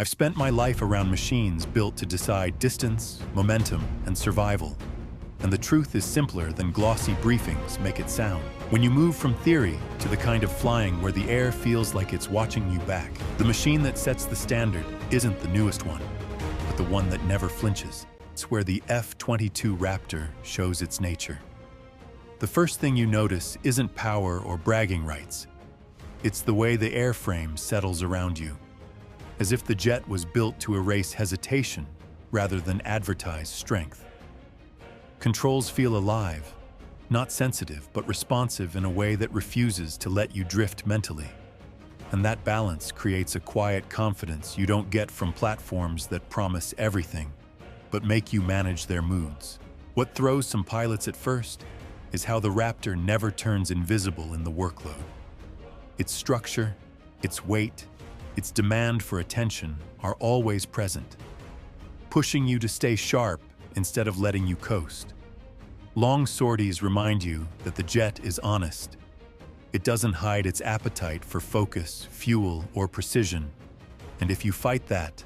I've spent my life around machines built to decide distance, momentum, and survival. And the truth is simpler than glossy briefings make it sound. When you move from theory to the kind of flying where the air feels like it's watching you back, the machine that sets the standard isn't the newest one, but the one that never flinches. It's where the F-22 Raptor shows its nature. The first thing you notice isn't power or bragging rights. It's the way the airframe settles around you, as if the jet was built to erase hesitation rather than advertise strength. Controls feel alive, not sensitive, but responsive in a way that refuses to let you drift mentally. And that balance creates a quiet confidence you don't get from platforms that promise everything, but make you manage their moods. What throws some pilots at first is how the Raptor never turns invisible in the workload. Its structure, its weight, its demand for attention are always present, pushing you to stay sharp instead of letting you coast. Long sorties remind you that the jet is honest. It doesn't hide its appetite for focus, fuel, or precision. And if you fight that,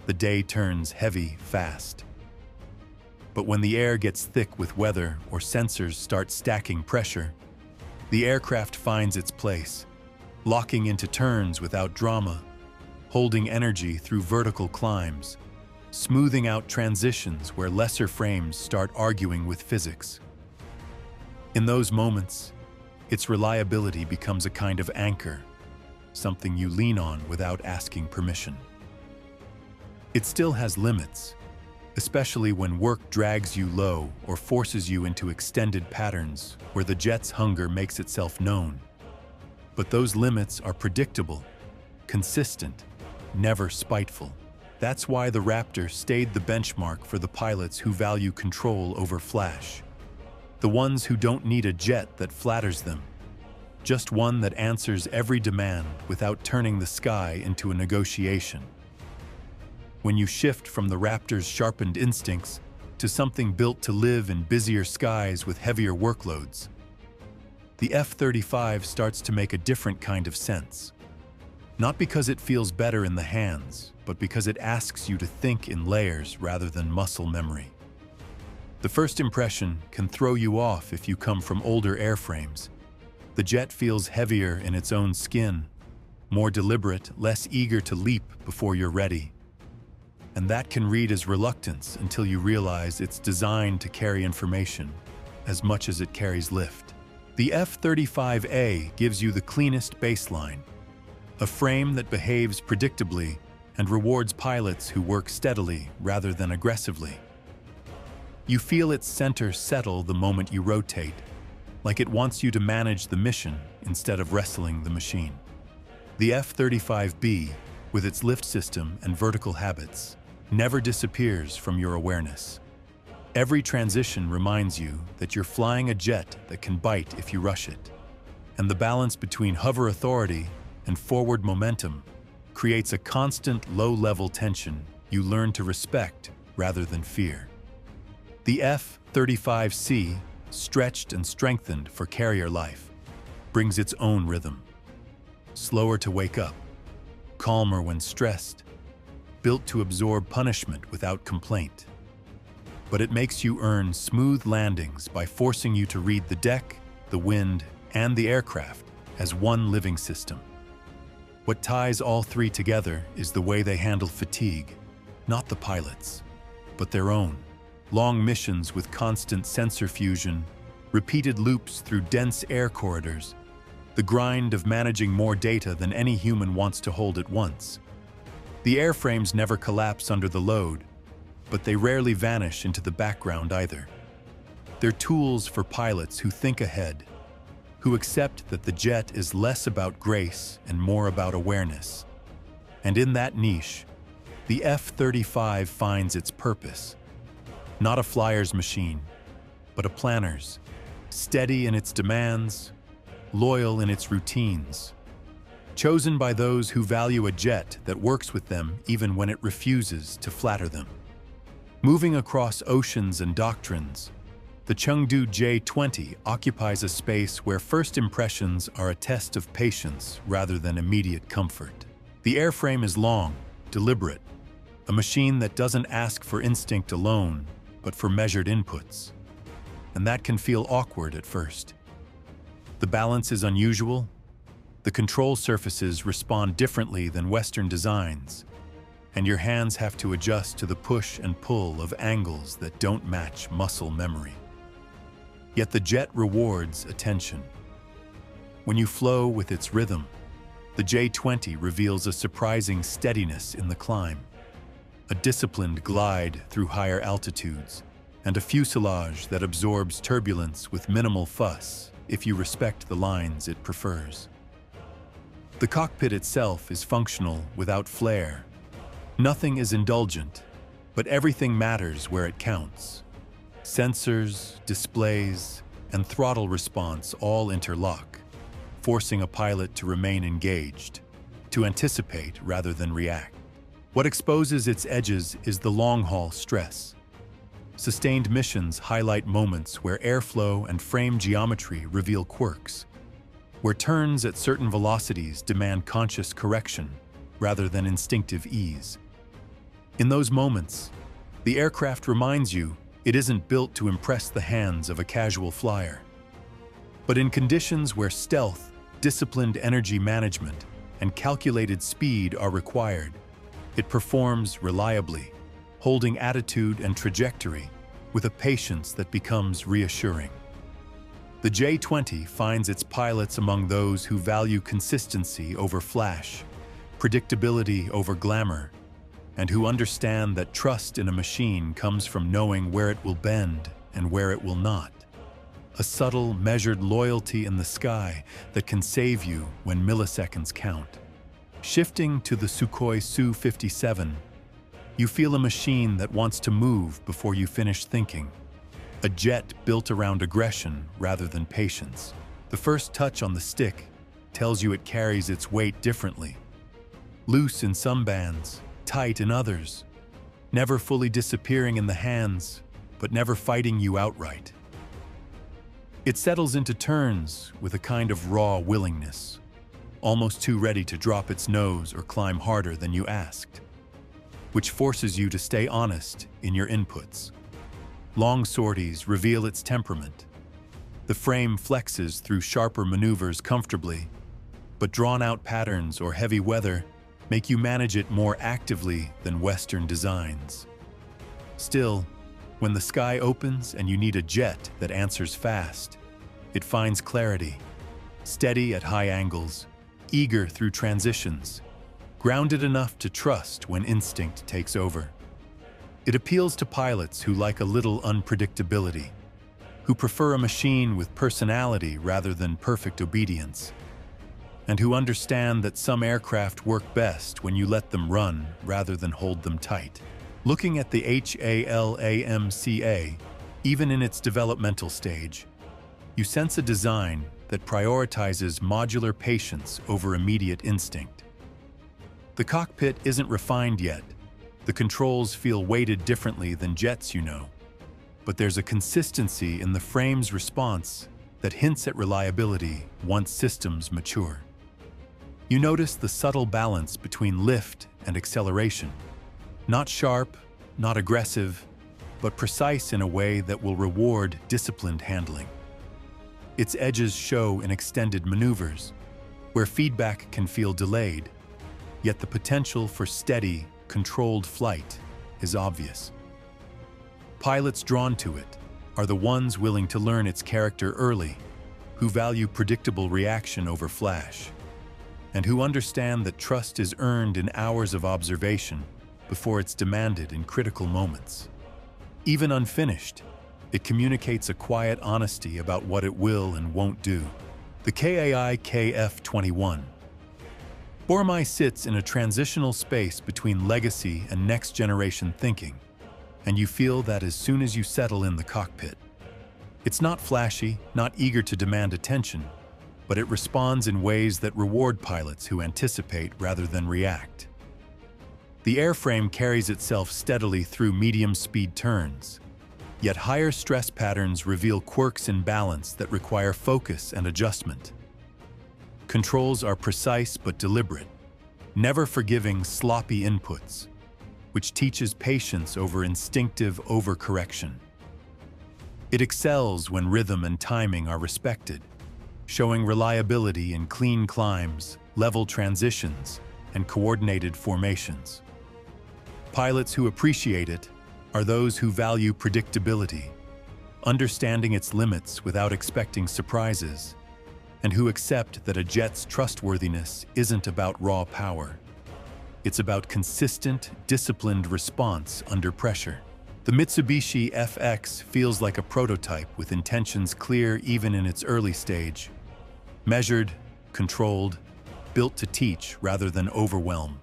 the day turns heavy fast. But when the air gets thick with weather or sensors start stacking pressure, the aircraft finds its place, locking into turns without drama, holding energy through vertical climbs, smoothing out transitions where lesser frames start arguing with physics. In those moments, its reliability becomes a kind of anchor, something you lean on without asking permission. It still has limits, especially when work drags you low or forces you into extended patterns where the jet's hunger makes itself known. But those limits are predictable, consistent, never spiteful. That's why the Raptor stayed the benchmark for the pilots who value control over flash. The ones who don't need a jet that flatters them, just one that answers every demand without turning the sky into a negotiation. When you shift from the Raptor's sharpened instincts to something built to live in busier skies with heavier workloads, the F-35 starts to make a different kind of sense. Not because it feels better in the hands, but because it asks you to think in layers rather than muscle memory. The first impression can throw you off if you come from older airframes. The jet feels heavier in its own skin, more deliberate, less eager to leap before you're ready. And that can read as reluctance until you realize it's designed to carry information as much as it carries lift. The F-35A gives you the cleanest baseline, a frame that behaves predictably and rewards pilots who work steadily rather than aggressively. You feel its center settle the moment you rotate, like it wants you to manage the mission instead of wrestling the machine. The F-35B, with its lift system and vertical habits, never disappears from your awareness. Every transition reminds you that you're flying a jet that can bite if you rush it. And the balance between hover authority and forward momentum creates a constant low-level tension you learn to respect rather than fear. The F-35C, stretched and strengthened for carrier life, brings its own rhythm. Slower to wake up, calmer when stressed, built to absorb punishment without complaint. But it makes you earn smooth landings by forcing you to read the deck, the wind, and the aircraft as one living system. What ties all three together is the way they handle fatigue, not the pilots, but their own. Long missions with constant sensor fusion, repeated loops through dense air corridors, the grind of managing more data than any human wants to hold at once. The airframes never collapse under the load, but they rarely vanish into the background either. They're tools for pilots who think ahead, who accept that the jet is less about grace and more about awareness. And in that niche, the F-35 finds its purpose. Not a flyer's machine, but a planner's, steady in its demands, loyal in its routines, chosen by those who value a jet that works with them even when it refuses to flatter them. Moving across oceans and doctrines, the Chengdu J-20 occupies a space where first impressions are a test of patience rather than immediate comfort. The airframe is long, deliberate, a machine that doesn't ask for instinct alone, but for measured inputs. And that can feel awkward at first. The balance is unusual. The control surfaces respond differently than Western designs, and your hands have to adjust to the push and pull of angles that don't match muscle memory. Yet the jet rewards attention. When you flow with its rhythm, the J-20 reveals a surprising steadiness in the climb, a disciplined glide through higher altitudes, and a fuselage that absorbs turbulence with minimal fuss if you respect the lines it prefers. The cockpit itself is functional without flair. Nothing is indulgent, but everything matters where it counts. Sensors, displays, and throttle response all interlock, forcing a pilot to remain engaged, to anticipate rather than react. What exposes its edges is the long-haul stress. Sustained missions highlight moments where airflow and frame geometry reveal quirks, where turns at certain velocities demand conscious correction rather than instinctive ease. In those moments, the aircraft reminds you it isn't built to impress the hands of a casual flyer. But in conditions where stealth, disciplined energy management, and calculated speed are required, it performs reliably, holding attitude and trajectory with a patience that becomes reassuring. The J-20 finds its pilots among those who value consistency over flash, predictability over glamour, and who understand that trust in a machine comes from knowing where it will bend and where it will not. A subtle, measured loyalty in the sky that can save you when milliseconds count. Shifting to the Sukhoi Su-57, you feel a machine that wants to move before you finish thinking. A jet built around aggression rather than patience. The first touch on the stick tells you it carries its weight differently. Loose in some bands, tight in others. Never fully disappearing in the hands, but never fighting you outright. It settles into turns with a kind of raw willingness, almost too ready to drop its nose or climb harder than you asked, which forces you to stay honest in your inputs. Long sorties reveal its temperament. The frame flexes through sharper maneuvers comfortably, but drawn-out patterns or heavy weather make you manage it more actively than Western designs. Still, when the sky opens and you need a jet that answers fast, it finds clarity, steady at high angles, eager through transitions, grounded enough to trust when instinct takes over. It appeals to pilots who like a little unpredictability, who prefer a machine with personality rather than perfect obedience, and who understand that some aircraft work best when you let them run rather than hold them tight. Looking at the HAL AMCA, even in its developmental stage, you sense a design that prioritizes modular patience over immediate instinct. The cockpit isn't refined yet. The controls feel weighted differently than jets you know, but there's a consistency in the frame's response that hints at reliability once systems mature. You notice the subtle balance between lift and acceleration. Not sharp, not aggressive, but precise in a way that will reward disciplined handling. Its edges show in extended maneuvers, where feedback can feel delayed, yet the potential for steady, controlled flight is obvious. Pilots drawn to it are the ones willing to learn its character early, who value predictable reaction over flash, and who understand that trust is earned in hours of observation before it's demanded in critical moments. Even unfinished, it communicates a quiet honesty about what it will and won't do. The KAI F-21. Bormai sits in a transitional space between legacy and next-generation thinking, and you feel that as soon as you settle in the cockpit. It's not flashy, not eager to demand attention, but it responds in ways that reward pilots who anticipate rather than react. The airframe carries itself steadily through medium-speed turns, yet higher stress patterns reveal quirks in balance that require focus and adjustment. Controls are precise but deliberate. never forgiving sloppy inputs, which teaches patience over instinctive overcorrection. It excels when rhythm and timing are respected, showing reliability in clean climbs, level transitions, and coordinated formations. Pilots who appreciate it are those who value predictability, understanding its limits without expecting surprises, and who accept that a jet's trustworthiness isn't about raw power. It's about consistent, disciplined response under pressure. The Mitsubishi FX feels like a prototype with intentions clear even in its early stage. Measured, controlled, built to teach rather than overwhelm.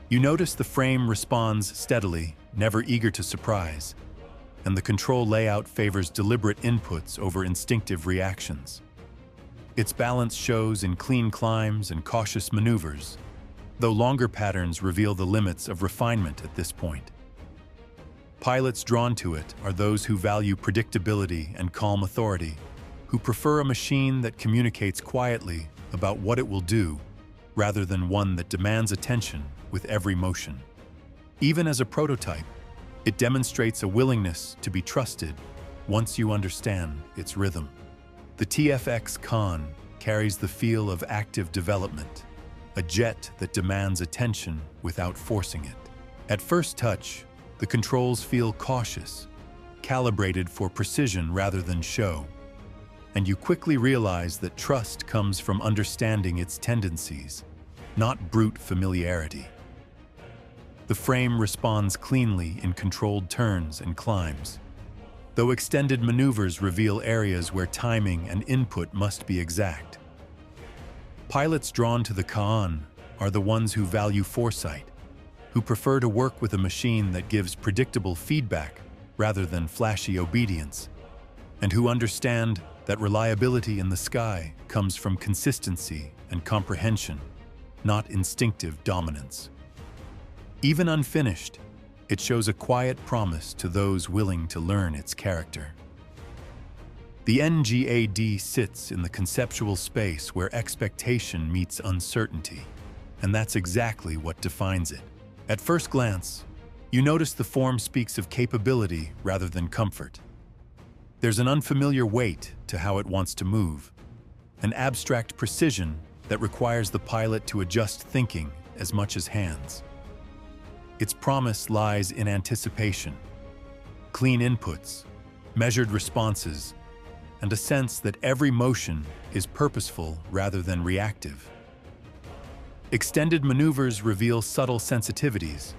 You notice the frame responds steadily, never eager to surprise, and the control layout favors deliberate inputs over instinctive reactions. Its balance shows in clean climbs and cautious maneuvers, though longer patterns reveal the limits of refinement at this point. Pilots drawn to it are those who value predictability and calm authority, who prefer a machine that communicates quietly about what it will do, rather than one that demands attention with every motion. Even as a prototype, it demonstrates a willingness to be trusted once you understand its rhythm. The TFX Kaan carries the feel of active development, a jet that demands attention without forcing it. At first touch, the controls feel cautious, calibrated for precision rather than show, and you quickly realize that trust comes from understanding its tendencies, not brute familiarity. The frame responds cleanly in controlled turns and climbs, though extended maneuvers reveal areas where timing and input must be exact. Pilots drawn to the Kaan are the ones who value foresight, who prefer to work with a machine that gives predictable feedback rather than flashy obedience, and who understand that reliability in the sky comes from consistency and comprehension, not instinctive dominance. Even unfinished, it shows a quiet promise to those willing to learn its character. The NGAD sits in the conceptual space where expectation meets uncertainty, and that's exactly what defines it. At first glance, you notice the form speaks of capability rather than comfort. There's an unfamiliar weight to how it wants to move, an abstract precision that requires the pilot to adjust thinking as much as hands. Its promise lies in anticipation, clean inputs, measured responses, and a sense that every motion is purposeful rather than reactive. Extended maneuvers reveal subtle sensitivities,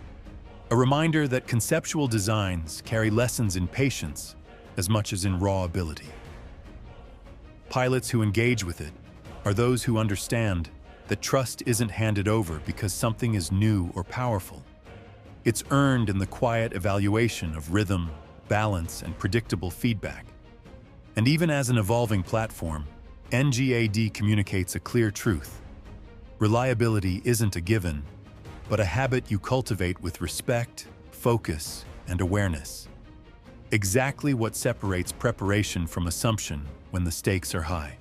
a reminder that conceptual designs carry lessons in patience as much as in raw ability. Pilots who engage with it are those who understand that trust isn't handed over because something is new or powerful. It's earned in the quiet evaluation of rhythm, balance, and predictable feedback. And even as an evolving platform, NGAD communicates a clear truth. Reliability isn't a given, but a habit you cultivate with respect, focus, and awareness. Exactly what separates preparation from assumption when the stakes are high.